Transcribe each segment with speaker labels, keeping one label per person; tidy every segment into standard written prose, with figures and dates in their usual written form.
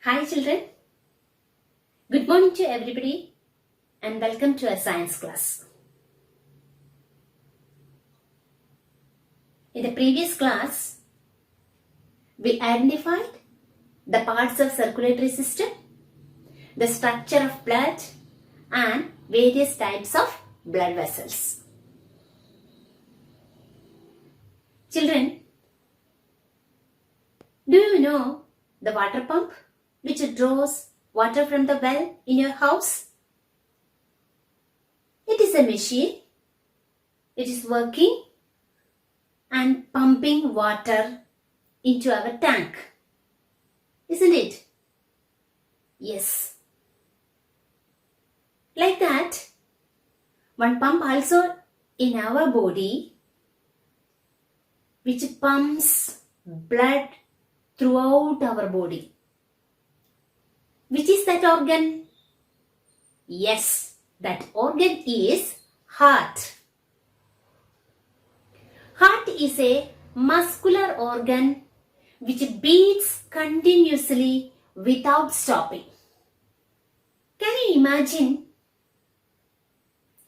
Speaker 1: Hi children, good morning to everybody and welcome to our science class. In the previous class, we identified the parts of circulatory system, the structure of blood and various types of blood vessels. Children, do you know the water pump which draws water from the well in your house? It is a machine. It is working and pumping water into our tank. Isn't it? Yes. Like that, one pump also in our body which pumps blood throughout our body. Which is that organ? Yes, that organ is heart. Heart is a muscular organ which beats continuously without stopping. Can you imagine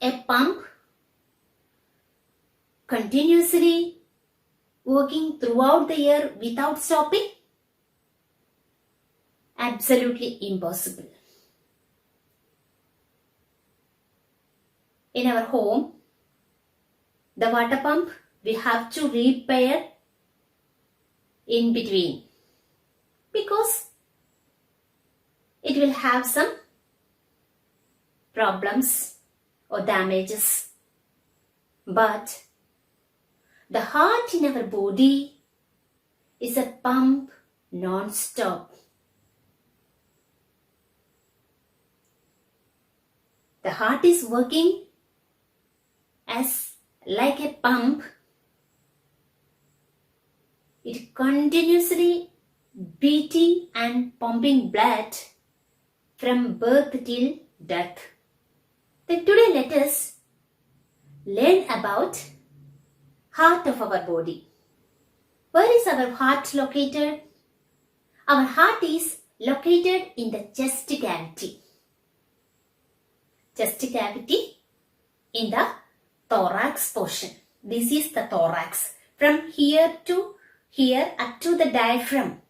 Speaker 1: a pump continuously working throughout the year without stopping? Absolutely impossible. In our home, the water pump we have to repair in between because it will have some problems or damages. But the heart in our body is a pump non-stop. The heart is working as like a pump. It continuously beating and pumping blood from birth till death. Then today let us learn about heart of our body. Where is our heart located? Our heart is located in the chest cavity. Chest cavity in the thorax portion. This is the thorax. From here to here up to the diaphragm.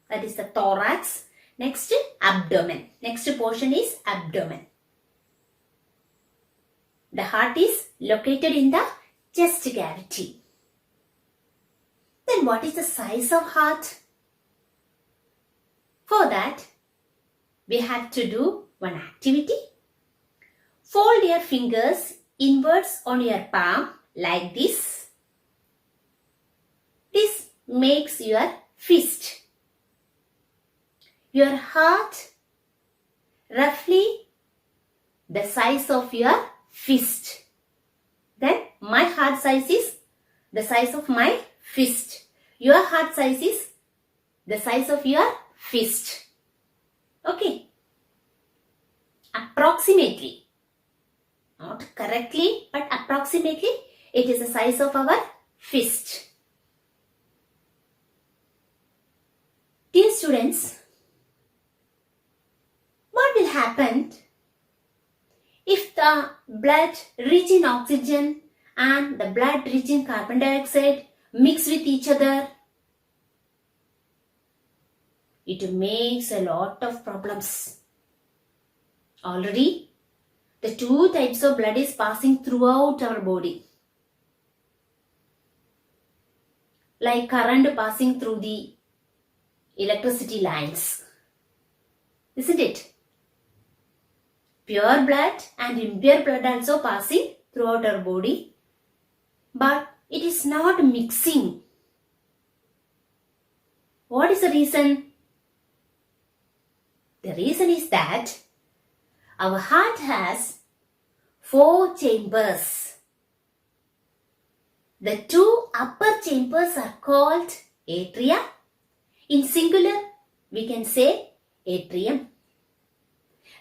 Speaker 1: That is the thorax. Next, abdomen. Next portion is abdomen. The heart is located in the chest cavity. Then what is the size of heart? For that, we have to do one activity. Fold your fingers inwards on your palm like this. This makes your fist. Your heart roughly the size of your fist. Then my heart size is the size of my fist. Your heart size is the size of your fist. Okay. Approximately. Not correctly, but approximately it is the size of our fist. Dear students, what will happen if the blood rich in oxygen and the blood rich in carbon dioxide mix with each other? It makes a lot of problems. Already, the two types of blood is passing throughout our body. Like current passing through the electricity lines. Isn't it? Pure blood and impure blood also passing throughout our body. But it is not mixing. What is the reason? The reason is that our heart has 4 chambers. The 2 upper chambers are called atria. In singular, we can say atrium.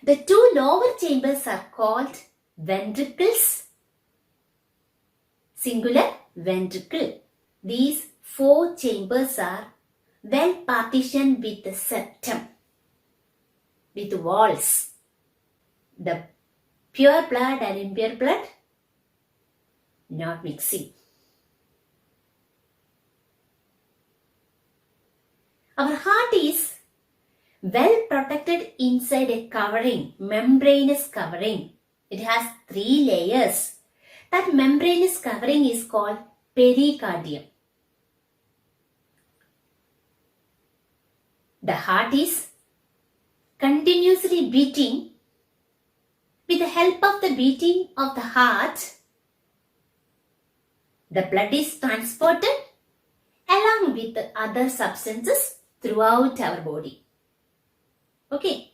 Speaker 1: The 2 lower chambers are called ventricles. Singular, ventricle. These 4 chambers are well partitioned with the septum. with walls. The pure blood and impure blood not mixing. Our heart is well protected inside a covering, membranous covering. It has 3 layers. That membranous covering is called pericardium. The heart is continuously beating. With the help of the beating of the heart, the blood is transported along with the other substances throughout our body. Okay,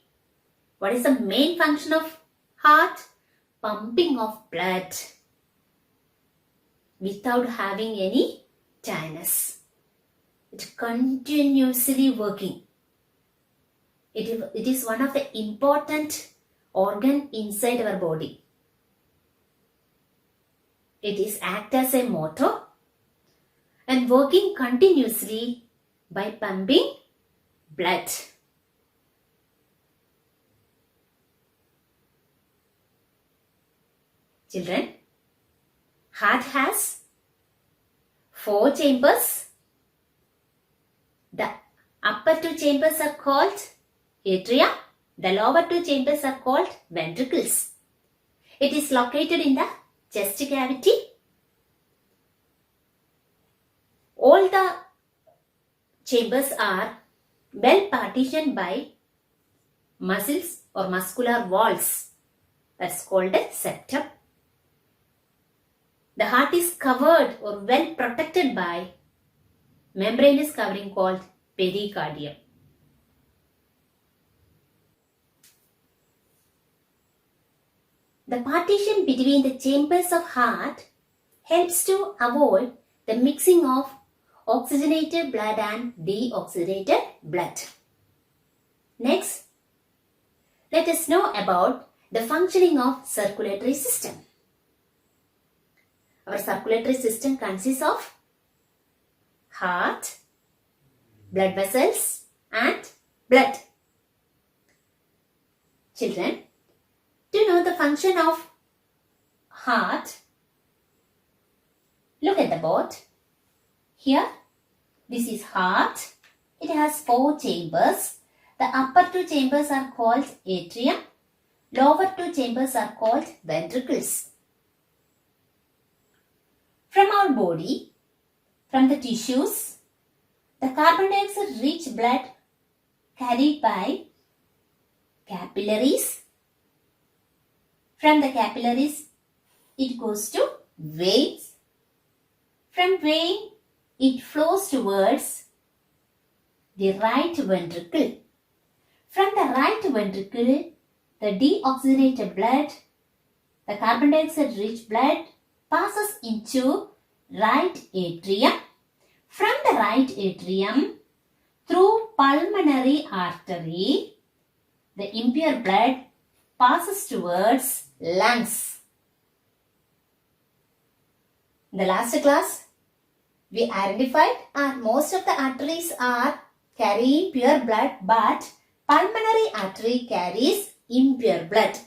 Speaker 1: what is the main function of heart? Pumping of blood without having any tiredness. It continuously working. It is one of the important organ inside our body. It is act as a motor and working continuously by pumping blood. Children, heart has 4 chambers. The upper 2 chambers are called atria. The lower 2 chambers are called ventricles. It is located in the chest cavity. All the chambers are well partitioned by muscles or muscular walls. That's called a septum. The heart is covered or well protected by membranous covering called pericardium. The partition between the chambers of heart helps to avoid the mixing of oxygenated blood and deoxygenated blood. Next, let us know about the functioning of circulatory system. Our circulatory system consists of heart, blood vessels and blood. Children, do you know the function of heart? Look at the board. Here, this is heart. It has 4 chambers. The upper 2 chambers are called atrium. Lower 2 chambers are called ventricles. From our body, from the tissues, the carbon dioxide rich blood carried by capillaries. From the capillaries, it goes to veins. From vein, it flows towards the right ventricle. From the right ventricle, the deoxygenated blood, the carbon dioxide rich blood passes into right atrium. From the right atrium, through pulmonary artery, the impure blood passes towards lungs. In the last class, we identified most of the arteries are carrying pure blood, but pulmonary artery carries impure blood.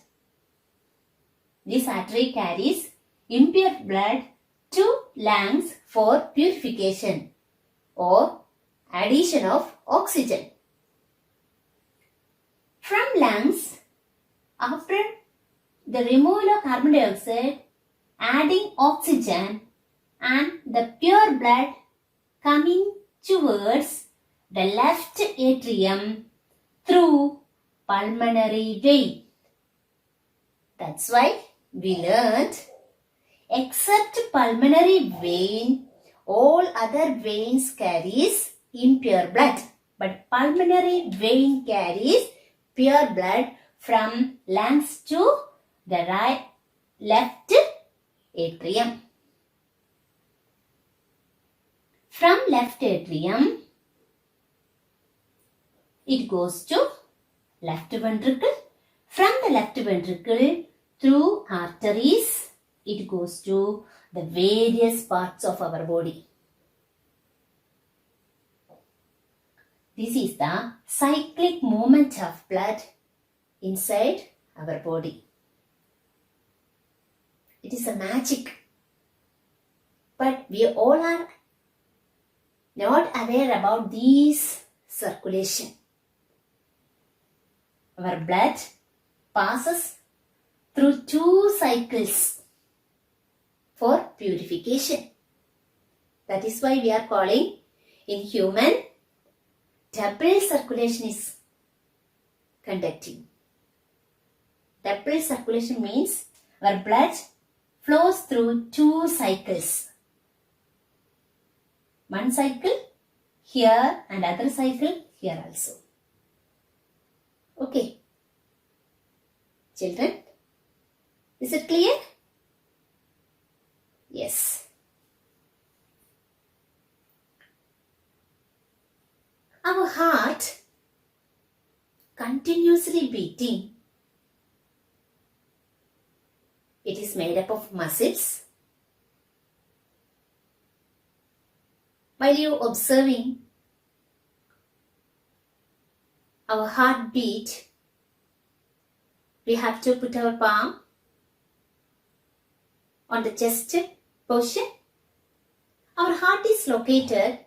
Speaker 1: This artery carries impure blood to lungs for purification or addition of oxygen. From lungs, after the removal of carbon dioxide, adding oxygen and the pure blood coming towards the left atrium through pulmonary vein. That's why we learned, except pulmonary vein, all other veins carries impure blood. But pulmonary vein carries pure blood from lungs to the left atrium. From left atrium, it goes to left ventricle. From the left ventricle, through arteries, it goes to the various parts of our body. This is the cyclic movement of blood inside our body. It is a magic. But we all are not aware about this circulation. Our blood passes through 2 cycles for purification. That is why we are calling in human double circulation is conducting. Double circulation means our blood flows through 2 cycles. One cycle here and other cycle here also. Okay. Children, is it clear? Yes. Our heart continuously beating. It is made up of muscles. While you observing our heartbeat, we have to put our palm on the chest portion. Our heart is located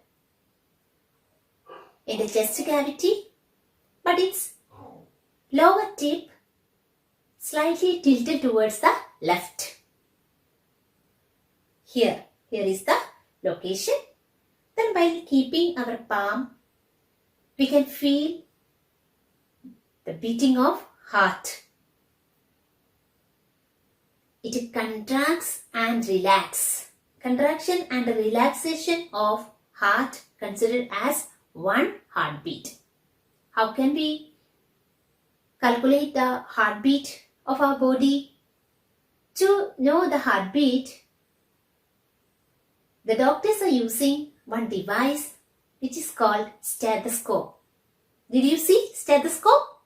Speaker 1: in the chest cavity, but its lower tip slightly tilted towards the left. Here is the location. Then by keeping our palm, we can feel the beating of heart. It contracts and relaxes. Contraction and relaxation of heart considered as one heartbeat. How can we calculate the heartbeat of our body? To know the heartbeat, the doctors are using one device which is called stethoscope. Did you see stethoscope?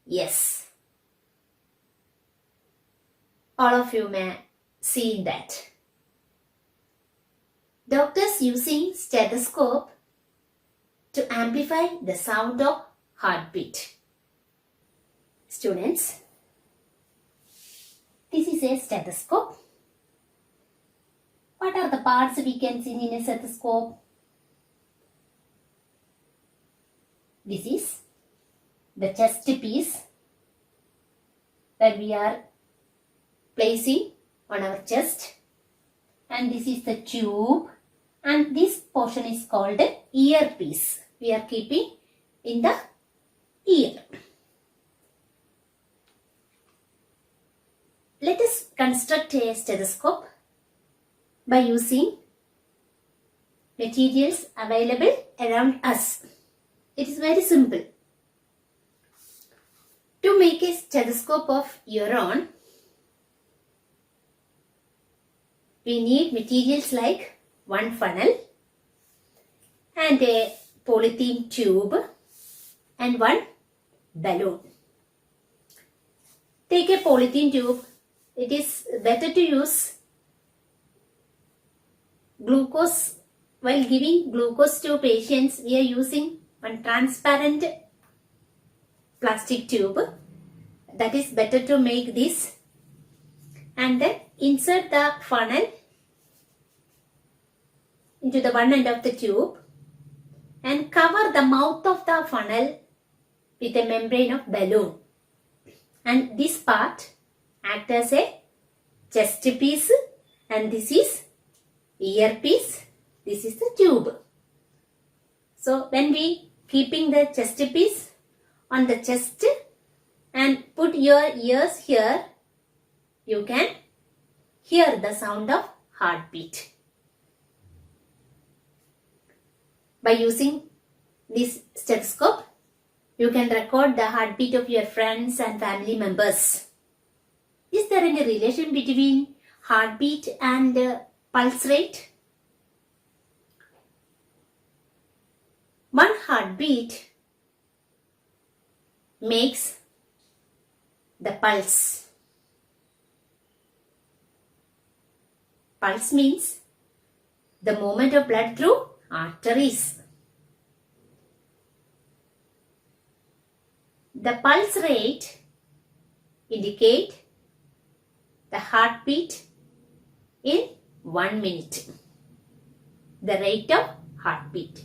Speaker 1: Yes. All of you may see that. Doctors using stethoscope to amplify the sound of heartbeat. Students, this is a stethoscope. What are the parts we can see in a stethoscope? This is the chest piece that we are placing on our chest, and this is the tube, and this portion is called earpiece. We are keeping in the ear. Let us construct a stethoscope by using materials available around us. It is very simple. To make a stethoscope of your own, we need materials like one funnel and a polythene tube and one balloon. Take a polythene tube. It is better to use glucose. While giving glucose to patients, we are using one transparent plastic tube. That is better to make this. And then insert the funnel into the one end of the tube and cover the mouth of the funnel with a membrane of balloon. And this part act as a chest piece, and this is earpiece, this is the tube. So when we keeping the chest piece on the chest and put your ears here, you can hear the sound of heartbeat. By using this stethoscope, you can record the heartbeat of your friends and family members. Is there any relation between heartbeat and pulse rate? One heartbeat makes the pulse. Pulse means the movement of blood through arteries. The pulse rate indicate the heartbeat in 1 minute. The rate of heartbeat.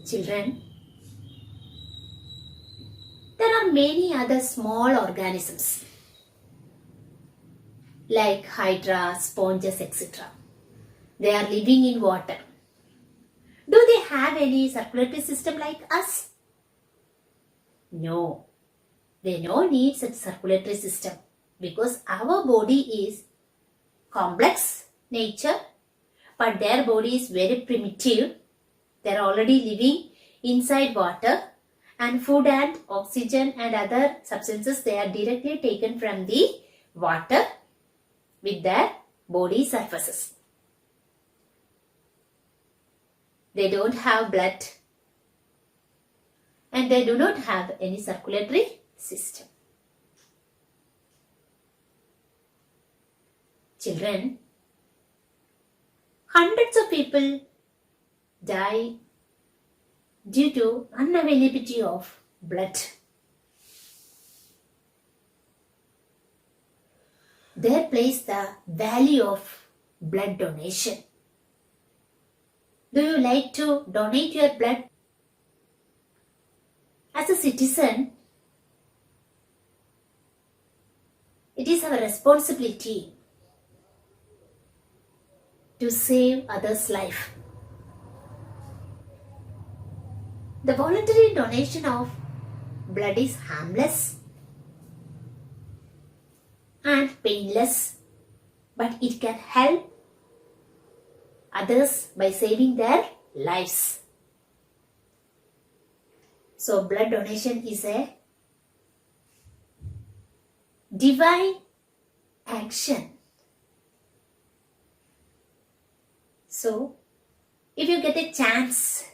Speaker 1: Children, there are many other small organisms like hydra, sponges, etc. They are living in water. Do they have any circulatory system like us? No. They don't need such circulatory system because our body is complex nature, but their body is very primitive. They are already living inside water, and food and oxygen and other substances, they are directly taken from the water with their body surfaces. They don't have blood and they do not have any circulatory system. Children, hundreds of people die due to unavailability of blood. There plays the value of blood donation. Do you like to donate your blood? As a citizen, it is our responsibility to save others' life. The voluntary donation of blood is harmless and painless, but it can help others by saving their lives. So blood donation is a divine action. So if you get a chance,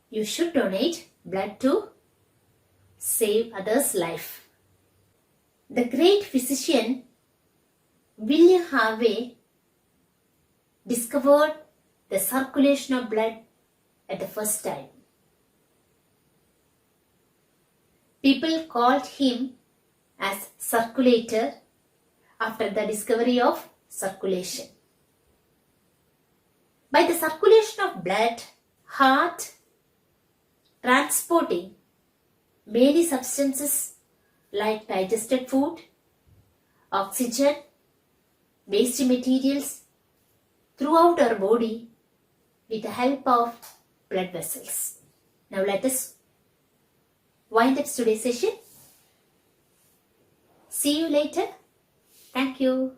Speaker 1: you should donate blood to save others' life. The great physician William Harvey discovered the circulation of blood at the first time. People called him as circulator after the discovery of circulation. By the circulation of blood, heart transporting many substances like digested food, oxygen, waste materials throughout our body with the help of blood vessels. Now let us wind up today's session. See you later. Thank you.